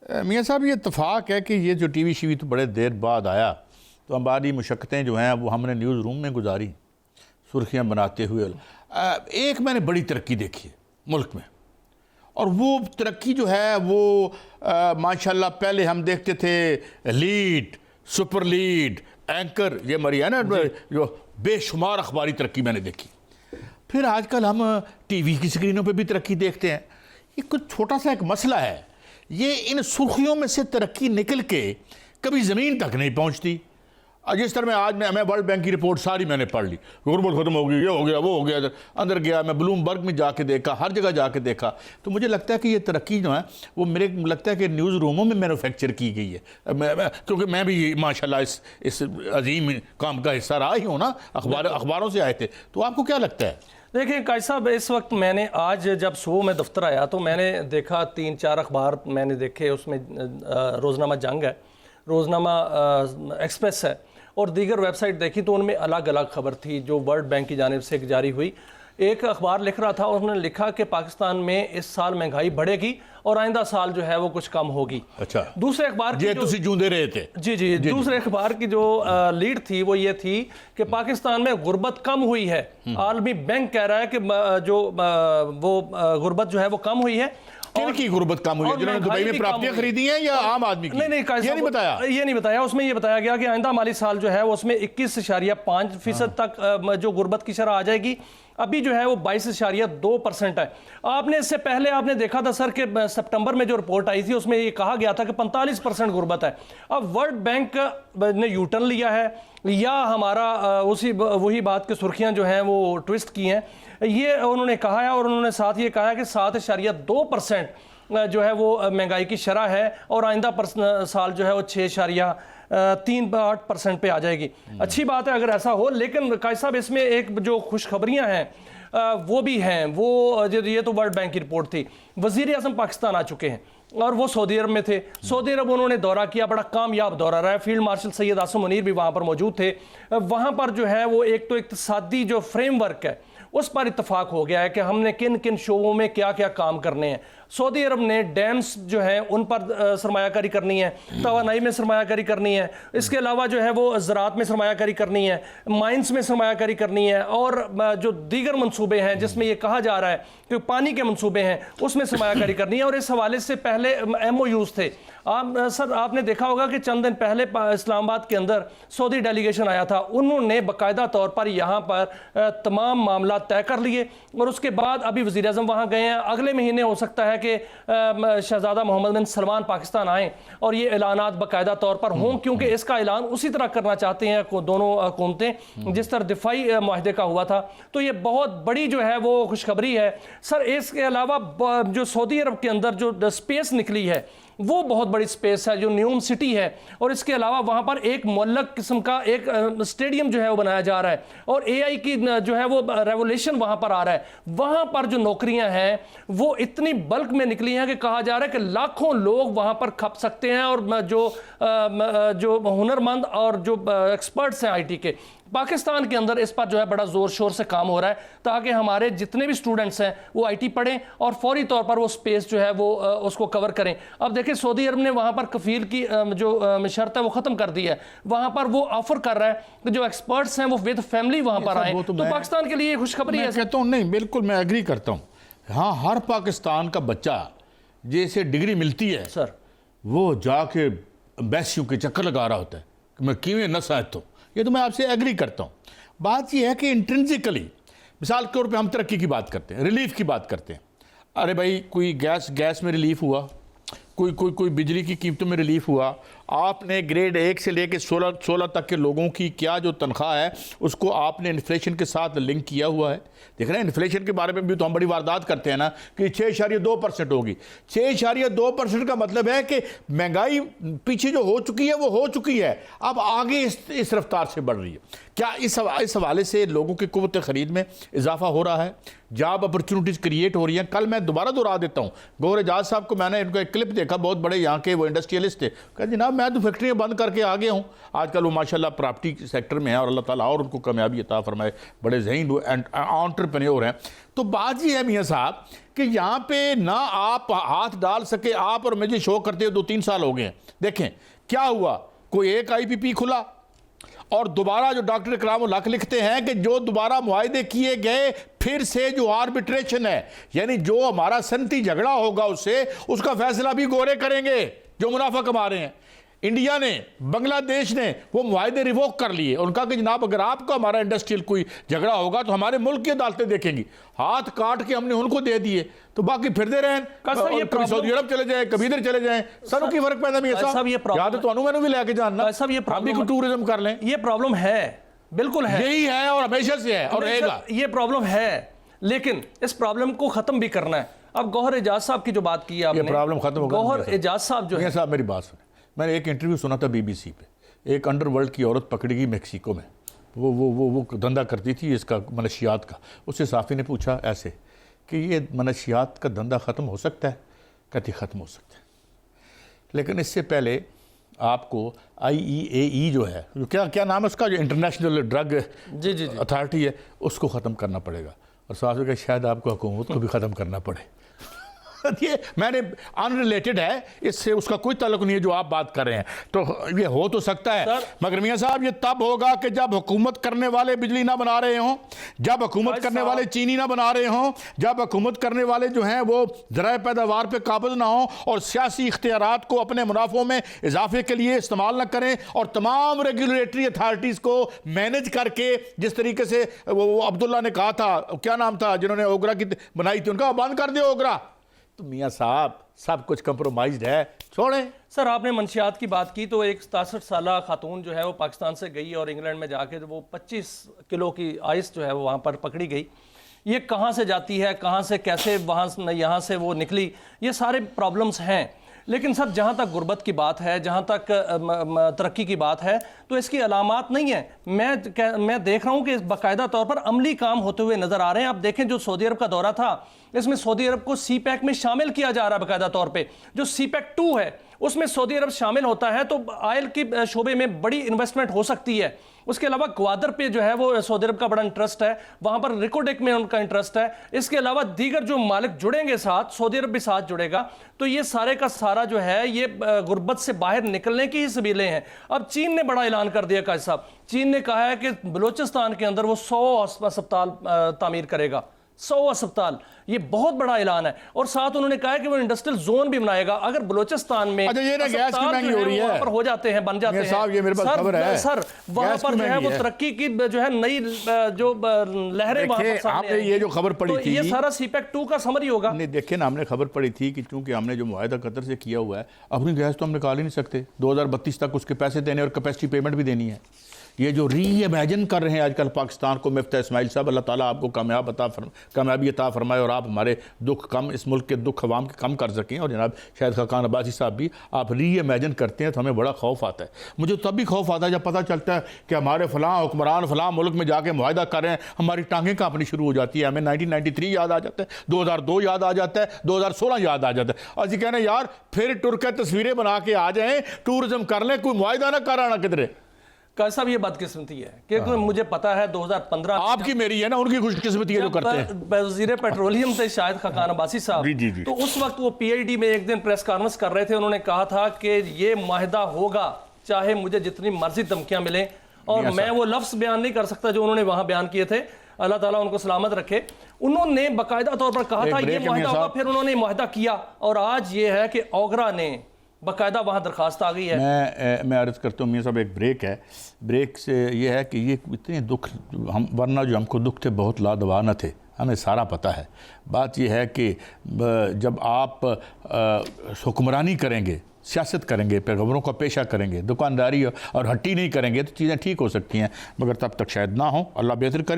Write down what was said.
میاں صاحب یہ اتفاق ہے کہ یہ جو ٹی وی شیوی تو بڑے دیر بعد آیا تو ہماری مشقتیں جو ہیں وہ ہم نے نیوز روم میں گزاری سرخیاں بناتے ہوئے. ایک میں نے بڑی ترقی دیکھی ہے ملک میں، اور وہ ترقی جو ہے وہ ماشاءاللہ پہلے ہم دیکھتے تھے لیڈ، سپر لیڈ، اینکر، یہ ہماری ہے نا جو بے شمار اخباری ترقی میں نے دیکھی. پھر آج کل ہم ٹی وی کی سکرینوں پہ بھی ترقی دیکھتے ہیں. یہ کچھ چھوٹا سا ایک مسئلہ ہے، یہ ان سرخیوں میں سے ترقی نکل کے کبھی زمین تک نہیں پہنچتی. جس طرح آج میں ورلڈ بینک کی رپورٹ ساری میں نے پڑھ لی، غربت ختم ہو گئی، یہ ہو گیا، وہ ہو گیا، اندر گیا میں بلوم برگ میں جا کے دیکھا، ہر جگہ جا کے دیکھا. تو مجھے لگتا ہے کہ یہ ترقی جو ہے وہ میرے لگتا ہے کہ نیوز روموں میں مینوفیکچر کی گئی ہے، کیونکہ میں بھی ماشاءاللہ اس عظیم کام کا حصہ رہا ہی ہوں نا، اخباروں سے آئے تھے. تو آپ کو کیا لگتا ہے؟ دیکھیں قائد صاحب، اس وقت میں نے آج جب صبح میں دفتر آیا تو میں نے دیکھا 3-4 اخبار میں نے دیکھے. اس میں روزنامہ جنگ ہے، روزنامہ ایکسپریس ہے، اور دیگر ویب سائٹ دیکھی تو ان میں الگ الگ خبر تھی جو ورلڈ بینک کی جانب سے جاری ہوئی. ایک اخبار لکھ رہا تھا اور انہوں نے لکھا کہ پاکستان میں اس سال مہنگائی بڑھے گی اور آئندہ سال جو ہے وہ کچھ کم ہوگی. اچھا، دوسرے اخبار کی جوندے رہے تھے. جی دوسرے اخبار کی جو لیڈ تھی وہ یہ تھی کہ پاکستان میں غربت کم ہوئی ہے. عالمی بینک کہہ رہا ہے کہ جو وہ غربت جو ہے وہ کم ہوئی ہے. کن کی غربت کم ہوئی ہے؟ جنہوں نے دبئی میں پراپرٹیاں خریدی ہیں یا عام آدمی کی؟ یہ نہیں بتایا. اس میں یہ بتایا گیا کہ آئندہ مالی سال جو ہے وہ اس میں 21.5% تک جو غربت کی شرح آ جائے گی. ابھی جو ہے وہ 22.2% ہے. آپ نے اس سے پہلے آپ نے دیکھا تھا سر کہ سپٹمبر میں جو رپورٹ آئی تھی اس میں یہ کہا گیا تھا کہ 45% غربت ہے. اب ورلڈ بینک نے یو ٹرن لیا ہے یا ہمارا وہی بات کہ سرخیاں جو ہیں وہ ٹویسٹ کی ہیں، یہ انہوں نے کہا ہے. اور انہوں نے ساتھ یہ کہا ہے کہ 7.2% جو ہے وہ مہنگائی کی شرح ہے اور آئندہ سال جو ہے وہ 6.38% پہ آ جائے گی. اچھی بات ہے اگر ایسا ہو، لیکن قائد صاحب اس میں ایک جو خوشخبریاں ہیں وہ بھی ہیں. وہ یہ تو ورلڈ بینک کی رپورٹ تھی. وزیر اعظم پاکستان آ چکے ہیں اور وہ سعودی عرب میں تھے. سعودی عرب انہوں نے دورہ کیا، بڑا کامیاب دورہ رہا ہے. فیلڈ مارشل سید عاصم منیر بھی وہاں پر موجود تھے. وہاں پر جو ہے وہ ایک تو اقتصادی جو فریم ورک ہے اس پر اتفاق ہو گیا ہے کہ ہم نے کن کن شعبوں میں کیا کیا کام کرنے ہیں. سعودی عرب نے ڈیمز جو ہیں ان پر سرمایہ کاری کرنی ہے، توانائی میں سرمایہ کاری کرنی ہے، اس کے علاوہ جو ہے وہ زراعت میں سرمایہ کاری کرنی ہے، مائنز میں سرمایہ کاری کرنی ہے، اور جو دیگر منصوبے ہیں جس میں یہ کہا جا رہا ہے کہ پانی کے منصوبے ہیں اس میں سرمایہ کاری کرنی ہے. اور اس حوالے سے پہلے ایم او یوز تھے. سر آپ نے دیکھا ہوگا کہ چند دن پہلے اسلام آباد کے اندر سعودی ڈیلیگیشن آیا تھا. انہوں نے باقاعدہ طور پر یہاں پر تمام معاملات طے کر لیے اور اس کے بعد ابھی وزیر اعظم وہاں گئے ہیں. اگلے مہینے ہو سکتا ہے کہ شہزادہ محمد بن سلمان پاکستان آئیں اور یہ اعلانات باقاعدہ طور پر ہوں، کیونکہ اس کا اعلان اسی طرح کرنا چاہتے ہیں دونوں حکومتیں جس طرح دفاعی معاہدے کا ہوا تھا. تو یہ بہت بڑی جو ہے وہ خوشخبری ہے. سر اس کے علاوہ جو سعودی عرب کے اندر جو اسپیس نکلی ہے وہ بہت بڑی سپیس ہے جو نیوم سٹی ہے، اور اس کے علاوہ وہاں پر ایک معلق قسم کا ایک سٹیڈیم جو ہے وہ بنایا جا رہا ہے، اور اے آئی کی جو ہے وہ ریولیشن وہاں پر آ رہا ہے. وہاں پر جو نوکریاں ہیں وہ اتنی بلک میں نکلی ہیں کہ کہا جا رہا ہے کہ لاکھوں لوگ وہاں پر کھپ سکتے ہیں. اور جو ہنرمند اور جو ایکسپرٹس ہیں آئی ٹی کے پاکستان کے اندر اس پر جو ہے بڑا زور شور سے کام ہو رہا ہے تاکہ ہمارے جتنے بھی سٹوڈنٹس ہیں وہ آئی ٹی پڑھیں اور فوری طور پر وہ سپیس جو ہے وہ اس کو کور کریں. اب دیکھیں سعودی عرب نے وہاں پر کفیل کی جو شرط ہے وہ ختم کر دی ہے. وہاں پر وہ آفر کر رہا ہے کہ جو ایکسپرٹس ہیں وہ ود فیملی وہاں پر آئیں. تو پاکستان کے لیے یہ خوشخبری ہے. میں کہتا ہوں نہیں، بالکل میں ایگری کرتا ہوں. ہاں، ہر پاکستان کا بچہ جیسے ڈگری ملتی ہے سر وہ جا کے ایمبیسیوں کے چکر لگا رہا ہوتا ہے کہ میں کیویں نہ ساتھ ہوں. یہ تو میں آپ سے ایگری کرتا ہوں. بات یہ ہے کہ انٹرنسکلی مثال کے طور پہ ہم ترقی کی بات کرتے ہیں، ریلیف کی بات کرتے ہیں. ارے بھائی کوئی گیس میں ریلیف ہوا، کوئی بجلی کی قیمتوں میں ریلیف ہوا. آپ نے گریڈ 1 سے لے کے 16 تک کے لوگوں کی کیا جو تنخواہ ہے اس کو آپ نے انفلیشن کے ساتھ لنک کیا ہوا ہے. دیکھ رہے ہیں انفلیشن کے بارے میں بھی تو ہم بڑی واردات کرتے ہیں نا کہ 6.2% ہوگی. 6.2% کا مطلب ہے کہ مہنگائی پیچھے جو ہو چکی ہے وہ ہو چکی ہے، اب آگے اس رفتار سے بڑھ رہی ہے. کیا اس حوالے سے لوگوں کی قوت خرید میں اضافہ ہو رہا ہے؟ جاب اپرچونٹیز کریٹ ہو رہی ہیں. کل میں دوبارہ دہرا دیتا ہوں، گوہر اعجاز صاحب کو میں نے ان کا ایک کلپ دیکھا، بہت بڑے یہاں کے وہ انڈسٹریلسٹ تھے، کہ جناب میں تو فیکٹریاں بند کر کے آ گیا ہوں. آج کل وہ ماشاءاللہ پراپرٹی سیکٹر میں ہیں اور اللہ تعالیٰ اور ان کو کامیابی عطا فرمائے, بڑے ذہین انٹرپرینیور ہیں. تو بات یہ ہے میاں صاحب کہ یہاں پہ نہ آپ ہاتھ ڈال سکے, آپ اور مجھے شو کرتے ہوئے 2-3 سال ہو گئے ہیں. دیکھیں کیا ہوا, کوئی ایک آئی پی پی کھلا اور دوبارہ جو ڈاکٹر اکرام الحق لکھتے ہیں کہ جو دوبارہ معاہدے کیے گئے پھر سے جو آربیٹریشن ہے, یعنی جو ہمارا صنعتی جھگڑا ہوگا اس کا فیصلہ بھی گورے کریں گے جو منافع کما رہے ہیں. انڈیا نے, بنگلہ دیش نے وہ معاہدے ریووک کر لیے. ان کا کہ جناب اگر آپ کا ہمارا انڈسٹریل کوئی جھگڑا ہوگا تو ہمارے ملک کی عدالتیں دیکھیں گی. ہاتھ کاٹ کے ہم نے ان کو دے دیے تو باقی پھرتے رہیں, کبھی سعودی عرب چلے جائیں, کبھی ادھر چلے جائیں. سر کی فرق پیدا بھی ایسا یاد ہے تو انہوں میں بھی لے کے جاننا, ہم بھی کوئی ٹورزم کر لیں. یہ پرابلم ہے, بالکل ہے, یہی ہے اور ہمیشہ سے ہے اور رہے گا. یہ پرابلم ہے لیکن اس پرابلم کو ختم بھی کرنا ہے. اب گوہر اعجاز صاحب کی جو بات کی ہے آپ نے, یہ پرابلم ختم ہوگا. گوہر اعجاز صاحب جو ہے, صاحب میری بات سنیں, میں نے ایک انٹرویو سنا تھا BBC پہ, ایک انڈر ورلڈ کی عورت پکڑی گئی میکسیکو میں, وہ دھندا کرتی تھی اس کا منشیات کا. اس سے صحافی نے پوچھا ایسے کہ یہ منشیات کا دھندا ختم ہو سکتا ہے؟ کہتی ختم ہو سکتا ہے, لیکن اس سے پہلے آپ کو IEAE جو ہے, کیا نام ہے اس کا, جو انٹرنیشنل ڈرگ اتھارٹی ہے, اس کو ختم کرنا پڑے گا. اور صحافی کہ شاید آپ کو حکومت کو بھی ختم کرنا پڑے. یہ میں نے ان ریلیٹڈ ہے, اس سے اس کا کوئی تعلق نہیں ہے جو آپ بات کر رہے ہیں. تو یہ ہو تو سکتا ہے مگر میاں صاحب یہ تب ہوگا کہ جب حکومت کرنے والے بجلی نہ بنا رہے ہوں, جب حکومت کرنے والے چینی نہ بنا رہے ہوں, جب حکومت کرنے والے جو ہیں وہ ذرائع پیداوار پہ قابض نہ ہوں اور سیاسی اختیارات کو اپنے منافعوں میں اضافے کے لیے استعمال نہ کریں, اور تمام ریگولیٹری اتھارٹیز کو مینج کر کے جس طریقے سے وہ عبداللہ نے کہا تھا, کیا نام تھا جنہوں نے اوگرا کی بنائی تھی, ان کا بند کر دیا اوگرا. تو میاں صاحب سب کچھ کمپرومائزڈ ہے, چھوڑیں. سر آپ نے منشیات کی بات کی تو ایک 67 سالہ خاتون جو ہے وہ پاکستان سے گئی اور انگلینڈ میں جا کے وہ 25 کلو کی آئس جو ہے وہ وہاں پر پکڑی گئی. یہ کہاں سے جاتی ہے, کہاں سے کیسے وہاں یہاں سے وہ نکلی, یہ سارے پرابلمز ہیں. لیکن سر جہاں تک غربت کی بات ہے, جہاں تک ترقی کی بات ہے, تو اس کی علامات نہیں ہیں. میں دیکھ رہا ہوں کہ باقاعدہ طور پر عملی کام ہوتے ہوئے نظر آ رہے ہیں. آپ دیکھیں جو سعودی عرب کا دورہ تھا, اس میں سعودی عرب کو سی پیک میں شامل کیا جا رہا ہے باقاعدہ طور پہ. جو سی پیک 2 ہے اس میں سعودی عرب شامل ہوتا ہے تو آئل کی شعبے میں بڑی انویسٹمنٹ ہو سکتی ہے. اس کے علاوہ گوادر پہ جو ہے وہ سعودی عرب کا بڑا انٹرسٹ ہے, وہاں پر ریکوڈیک میں ان کا انٹرسٹ ہے. اس کے علاوہ دیگر جو مالک جڑیں گے ساتھ, سعودی عرب بھی ساتھ جڑے گا, تو یہ سارے کا سارا جو ہے یہ غربت سے باہر نکلنے کی ہی سبیلیں ہیں. اب چین نے بڑا اعلان کر دیا قائد صاحب, چین نے کہا ہے کہ بلوچستان کے اندر وہ 100 اسپتال تعمیر کرے گا, 100 اسپتال. یہ بہت بڑا اعلان ہے. اور ساتھ انہوں نے کہا ہے کہ وہ انڈسٹریل زون بھی بنائے گا. اگر بلوچستان میں وہاں پر ہو جاتے ہیں, بن جاتے ہیں سر, وہاں پر جو ہے وہ ترقی کی جو ہے نئی جو لہریں وہاں پر سامنے آئی, یہ جو خبر پڑی تھی یہ سارا سی پیک 2 کا سمری ہوگا. نہیں دیکھیں نا, ہم نے خبر پڑی تھی کہ چونکہ ہم نے جو معاہدہ قطر سے کیا ہوا ہے, اپنی گیس تو ہم نکال ہی نہیں سکتے, 2032 تک اس کے پیسے دینے اور کیپیسٹی پیمنٹ بھی دینی ہے. یہ جو ری امیجن کر رہے ہیں آج کل پاکستان کو مفتاح اسماعیل صاحب, اللہ تعالیٰ آپ کو کامیابی عطا فرمائے اور آپ ہمارے دکھ کم, اس ملک کے دکھ عوام کے کم کر سکیں. اور جناب شاہد خاقان عباسی صاحب بھی, آپ ری امیجن کرتے ہیں تو ہمیں بڑا خوف آتا ہے. مجھے تب بھی خوف آتا ہے جب پتہ چلتا ہے کہ ہمارے فلاں حکمران فلاں ملک میں جا کے معاہدہ کر رہے ہیں, ہماری ٹانگیں کانپنی شروع ہو جاتی ہے. ہمیں 1993 یاد آ جاتا ہے, 2002 یاد آ جاتا ہے, 2016 یاد آ جاتا ہے. اور یہ کہنا یار پھر ٹر کے تصویریں بنا کے آ جائیں, ٹورزم کر لیں, کوئی معاہدہ نہ کرانا کدھرے. قائد صاحب یہ بدقسمتی ہے کہ مجھے پتا ہے 2015 آپ کی میری ہے نا, ان کی خوش قسمتی ہے جو کرتے ہیں. وزیر پیٹرولیم تھے شاہد خاقان عباسی صاحب, تو اس وقت وہ PID میں ایک دن پریس کانفرنس کر رہے تھے. انہوں نے کہا تھا کہ یہ معاہدہ ہوگا چاہے مجھے جتنی مرضی دھمکیاں ملیں, اور میں وہ لفظ بیان نہیں کر سکتا جو انہوں نے وہاں بیان کیے تھے, اللہ تعالیٰ ان کو سلامت رکھے. انہوں نے باقاعدہ طور پر کہا تھا یہ معاہدہ ہوگا, پھر انہوں نے معاہدہ کیا, اور آج یہ ہے کہ اوگرا نے باقاعدہ وہاں درخواست آ گئی ہے. میں عرض کرتا ہوں میاں صاحب, ایک بریک ہے, بریک سے یہ ہے کہ یہ اتنے دکھ ورنہ جو ہم کو دکھ تھے بہت لادوا نہ تھے, ہمیں سارا پتہ ہے. بات یہ ہے کہ جب آپ حکمرانی کریں گے, سیاست کریں گے, پیغمبروں کا پیشہ کریں گے, دکانداری اور ہٹی نہیں کریں گے تو چیزیں ٹھیک ہو سکتی ہیں, مگر تب تک شاید نہ ہوں. اللہ بہتر کرے.